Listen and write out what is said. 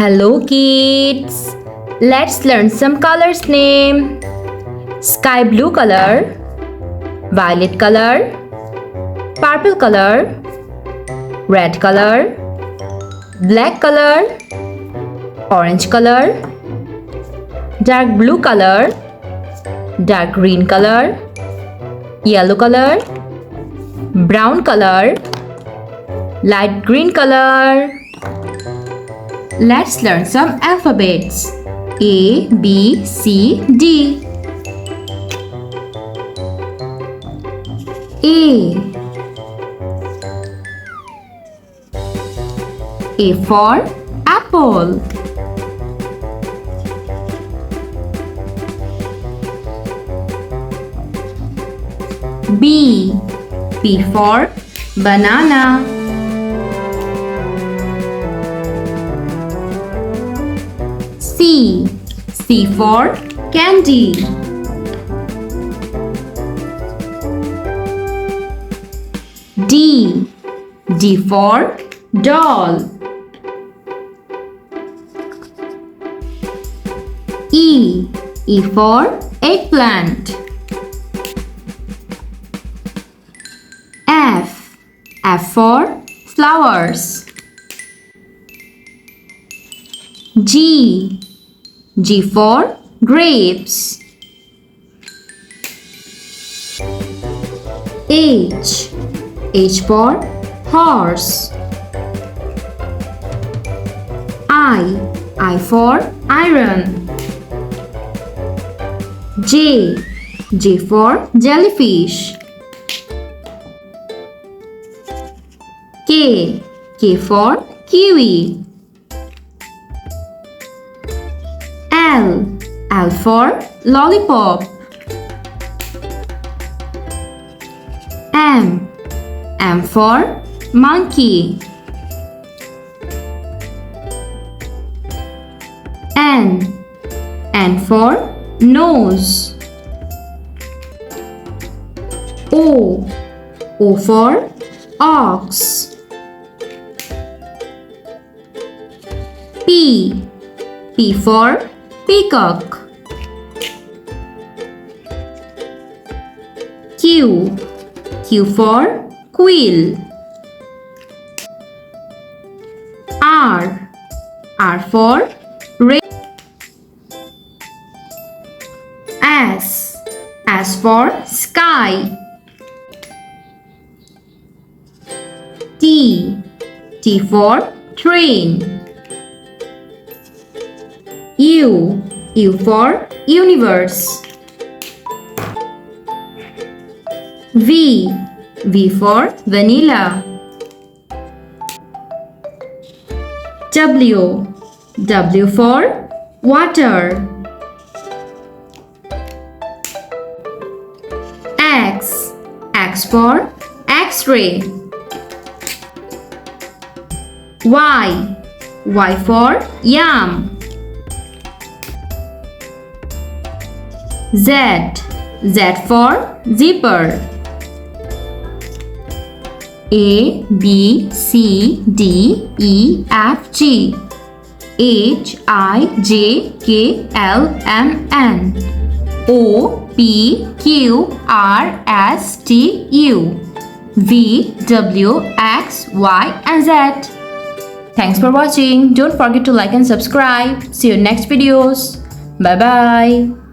Hello kids! Let's learn some colors name. Sky blue color, violet color, purple color, red color, black color, orange color, dark blue color, dark green color, yellow color, brown color, light green color. Let's learn some alphabets. A, B, C, D. A for apple. B for banana. C for candy. D for doll. E for eggplant. F for flowers. G for grapes. H for horse. I for iron. J for jellyfish. K for kiwi. L for lollipop. M for monkey. N for nose. O for ox. P for peacock. Q for quill. R for rain. S for sky. T for train. U for universe. V for vanilla. W for water. X for X-ray. Y for yam. Z for zipper. A, B, C, D, E, F, G, H, I, J, K, L, M, N, O, P, Q, R, S, T, U, V, W, X, Y, and Z. Thanks for watching. Don't forget to like and subscribe. See you in next videos. Bye bye.